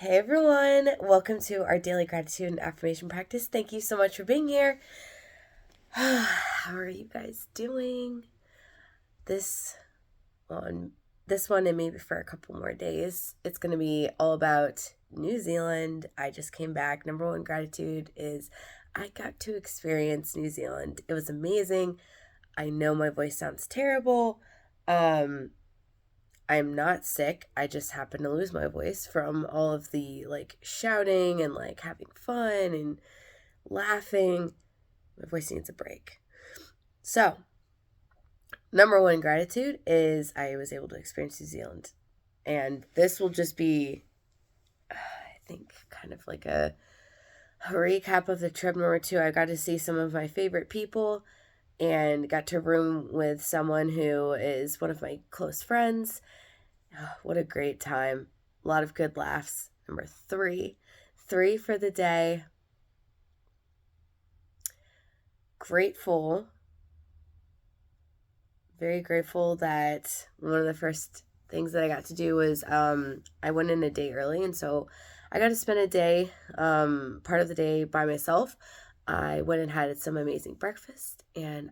Hey everyone, welcome to our daily gratitude and affirmation practice. Thank you so much for being here. How are you guys doing? This on this one and maybe for a couple more days. It's going to be all about New Zealand. I just came back. Number one gratitude is I got to experience New Zealand. It was amazing. I know my voice sounds terrible. I'm not sick. I just happen to lose my voice from all of the shouting and having fun and laughing. My voice needs a break. So, number one gratitude is I was able to experience New Zealand. And this will just be, I think, kind of like a recap of the trip. Number two, I got to see some of my favorite people and got to room with someone who is one of my close friends. Oh, what a great time. A lot of good laughs. Number three for the day. Grateful. Very grateful that one of the first things that I got to do was I went in a day early, and so I got to spend a day, part of the day by myself. I went and had some amazing breakfast, and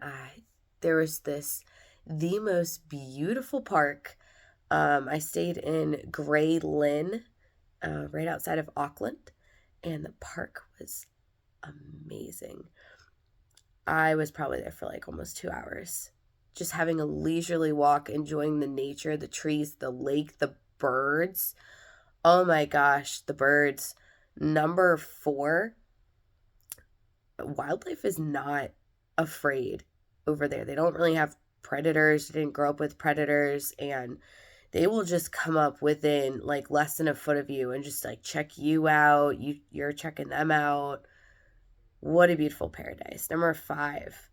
there was the most beautiful park. I stayed in Grey Lynn, right outside of Auckland, and the park was amazing. I was probably there for almost 2 hours, just having a leisurely walk, enjoying the nature, the trees, the lake, the birds. Oh my gosh, the birds. Number four, wildlife is not afraid over there. They don't really have predators, didn't grow up with predators, and they will just come up within less than a foot of you and just check you out. You're checking them out. What a beautiful paradise. Number five.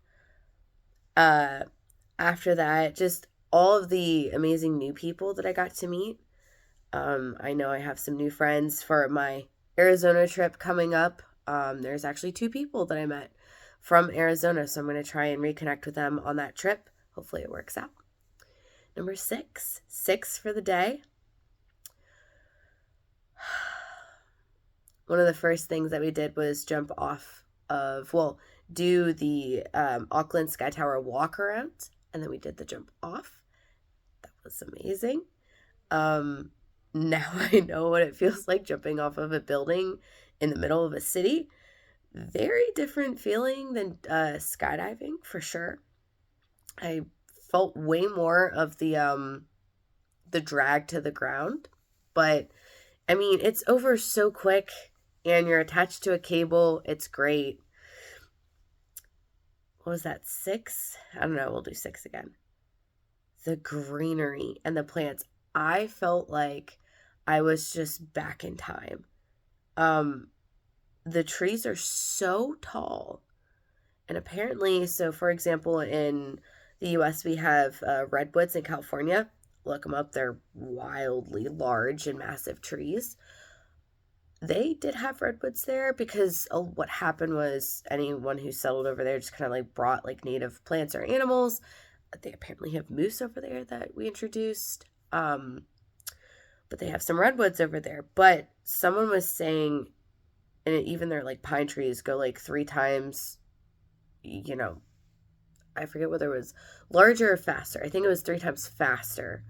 After that, just all of the amazing new people that I got to meet. I know I have some new friends for my Arizona trip coming up. There's actually two people that I met from Arizona, so I'm going to try and reconnect with them on that trip. Hopefully it works out. Number six for the day. One of the first things that we did was jump off do the Auckland Sky Tower walk around, and then we did the jump off. That was amazing. Now I know what it feels like jumping off of a building in the middle of a city. Very different feeling than skydiving, for sure. I felt way more of the drag to the ground, but I mean, it's over so quick and you're attached to a cable. It's great. What was that, 6? I don't know, we'll do 6 again. The greenery and the plants. I felt like I was just back in time. The trees are so tall. And apparently, so for example, in the US, we have redwoods in California. Look them up. They're wildly large and massive trees. They did have redwoods there because what happened was anyone who settled over there just kind of brought native plants or animals. They apparently have moose over there that we introduced. But they have some redwoods over there. But someone was saying, and even their pine trees go 3 times, I forget whether it was larger or faster. I think it was 3 times faster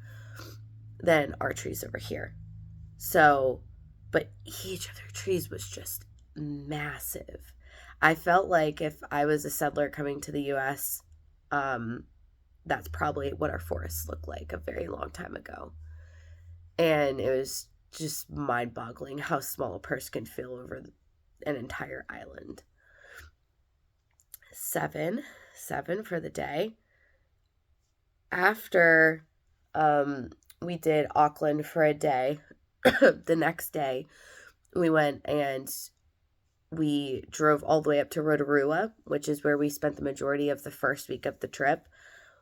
than our trees over here. So, but each of their trees was just massive. I felt like if I was a settler coming to the US, that's probably what our forests looked like a very long time ago. And it was just mind-boggling how small a person can feel over an entire island. 7 for the day. After we did Auckland for a day, the next day we went and we drove all the way up to Rotorua, which is where we spent the majority of the first week of the trip.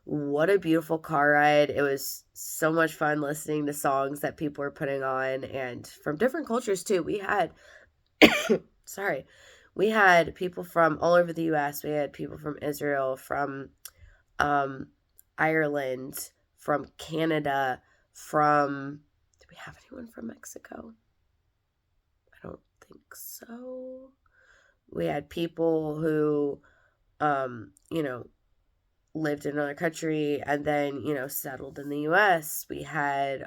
What a beautiful car ride. It was so much fun listening to songs that people were putting on, and from different cultures too. We had we had people from all over the US. We had people from Israel, from Ireland, from Canada, did we have anyone from Mexico? don't think so. We had people who, you know, lived in another country and then, settled in the US. We had,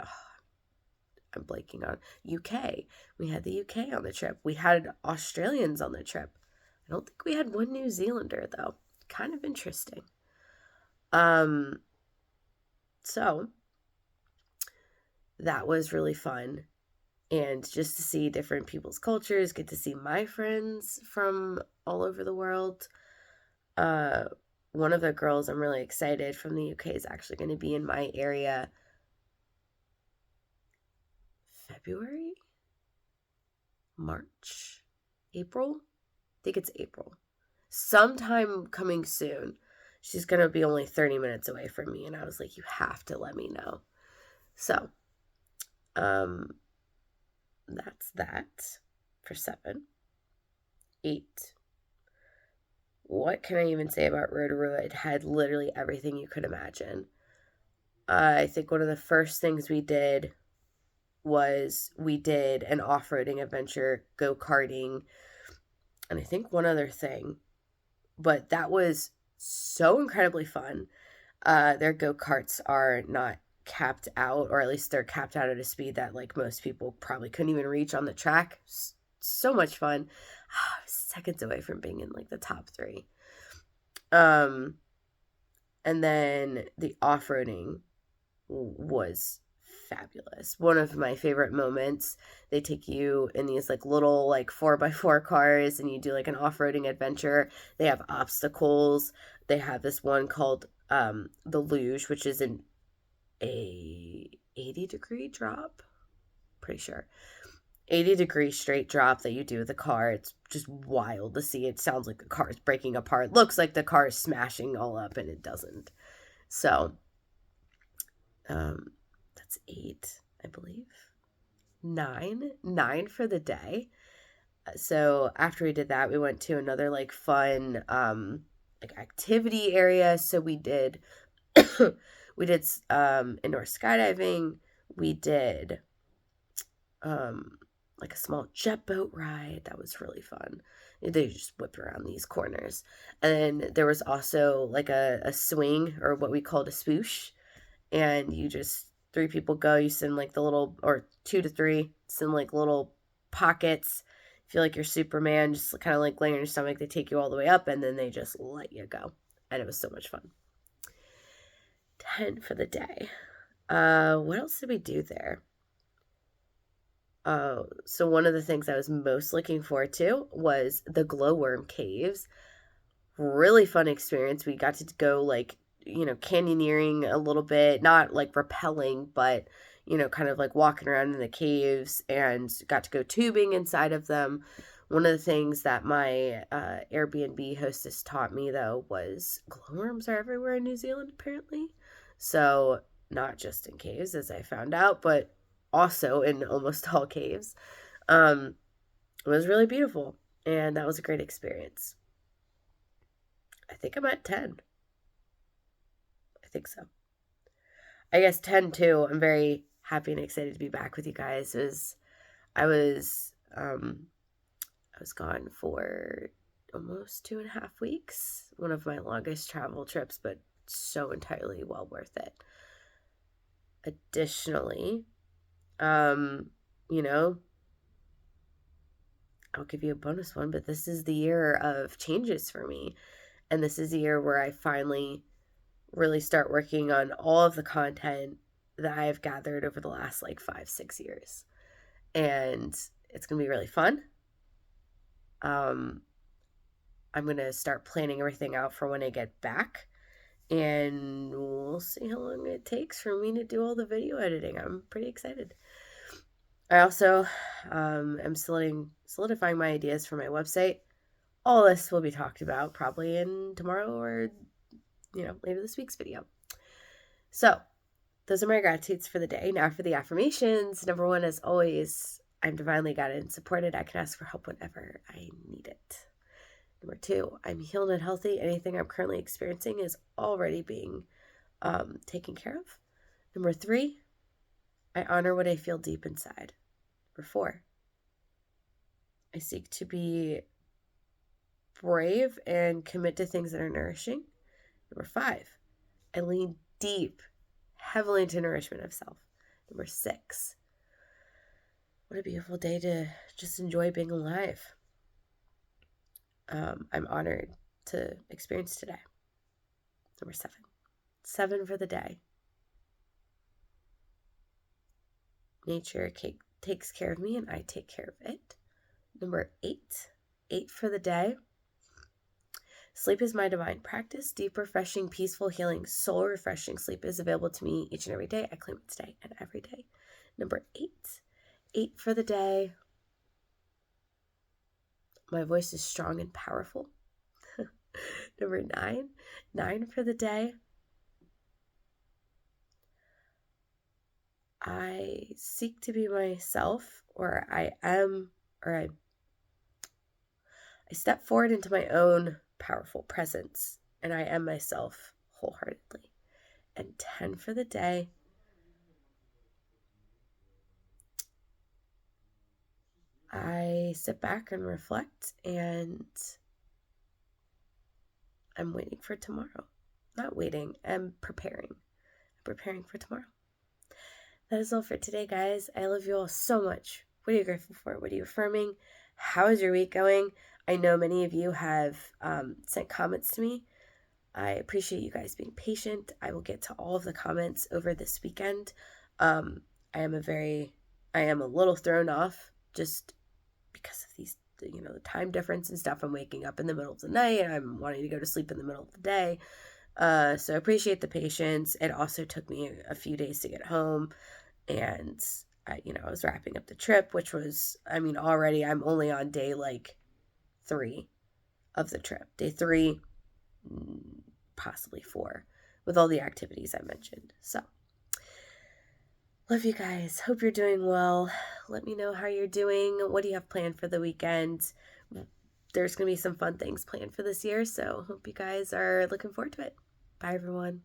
I'm blanking on UK. We had the UK on the trip. We had Australians on the trip. I don't think we had one New Zealander though. Kind of interesting. So that was really fun. And just to see different people's cultures, get to see my friends from all over the world. One of the girls I'm really excited from the UK is actually going to be in my area February, March, April. I think it's April. Sometime coming soon. She's going to be only 30 minutes away from me. And I was like, you have to let me know. So, that's that for 7. 8. What can I even say about Rotorua? It had literally everything you could imagine. I think one of the first things we did was we did an off-roading adventure, go-karting, and I think one other thing. But that was so incredibly fun. Their go-karts are not capped out, or at least they're capped out at a speed that like most people probably couldn't even reach on the track. So much fun. I was seconds away from being in like the top 3. And then the off-roading was fabulous. One of my favorite moments. They take you in these like little like 4x4 cars and you do like an off-roading adventure. They have obstacles. They have this one called the luge, which is a 80-degree drop. Pretty sure. 80-degree straight drop that you do with the car. It's just wild to see. It sounds like the car is breaking apart. It looks like the car is smashing all up, and it doesn't. So, that's 8, I believe. 9 for the day. So after we did that, we went to another like fun like activity area. So we did indoor skydiving. We did like a small jet boat ride. That was really fun. They just whipped around these corners. And then there was also like a swing, or what we called a swoosh. And you just, 3 people go, you send like the little, or 2 to 3, send like little pockets. Feel like you're Superman, just kind of like laying on your stomach. They take you all the way up and then they just let you go. And it was so much fun. 10 for the day. What else did we do there? So one of the things I was most looking forward to was the glowworm caves. Really fun experience. We got to go like, canyoneering a little bit, not like rappelling, but, kind of like walking around in the caves, and got to go tubing inside of them. One of the things that my Airbnb hostess taught me, though, was glowworms are everywhere in New Zealand, apparently. So not just in caves, as I found out, but also in almost all caves. It was really beautiful, and that was a great experience. I think I'm at 10. I think so. I guess 10 too. I'm very happy and excited to be back with you guys. I was gone for almost 2.5 weeks. One of my longest travel trips, but so entirely well worth it. Additionally, I'll give you a bonus one, but this is the year of changes for me. And this is the year where I finally really start working on all of the content that I've gathered over the last like 5-6 years. And it's going to be really fun. I'm going to start planning everything out for when I get back. And we'll see how long it takes for me to do all the video editing. I'm pretty excited. I also am solidifying my ideas for my website. All this will be talked about probably in tomorrow or, later this week's video. So those are my gratitudes for the day. Now for the affirmations. Number 1, as always, I'm divinely guided and supported. I can ask for help whenever I need it. Number 2, I'm healed and healthy. Anything I'm currently experiencing is already being taken care of. Number 3, I honor what I feel deep inside. Number 4, I seek to be brave and commit to things that are nourishing. Number 5, I lean deep, heavily into nourishment of self. Number 6, what a beautiful day to just enjoy being alive. I'm honored to experience today. Number 7 for the day. Nature takes care of me and I take care of it. Number 8 for the day. Sleep is my divine practice. Deep, refreshing, peaceful, healing, soul refreshing sleep is available to me each and every day. I claim it today and every day. Number 8 for the day. My voice is strong and powerful. Number 9 for the day. I seek to be myself, or I step forward into my own powerful presence, and I am myself wholeheartedly. And 10 for the day. I sit back and reflect, and I'm waiting for tomorrow. Not waiting, I'm preparing. I'm preparing for tomorrow. That is all for today, guys. I love you all so much. What are you grateful for? What are you affirming? How is your week going? I know many of you have sent comments to me. I appreciate you guys being patient. I will get to all of the comments over this weekend. I am a little thrown off just because of these, the time difference and stuff. I'm waking up in the middle of the night and I'm wanting to go to sleep in the middle of the day. So I appreciate the patience. It also took me a few days to get home, and I was wrapping up the trip, which was, already I'm only on day 3 of the trip. Day 3, possibly 4, with all the activities I mentioned. So, love you guys. Hope you're doing well. Let me know how you're doing. What do you have planned for the weekend? There's going to be some fun things planned for this year, so hope you guys are looking forward to it. Bye, everyone.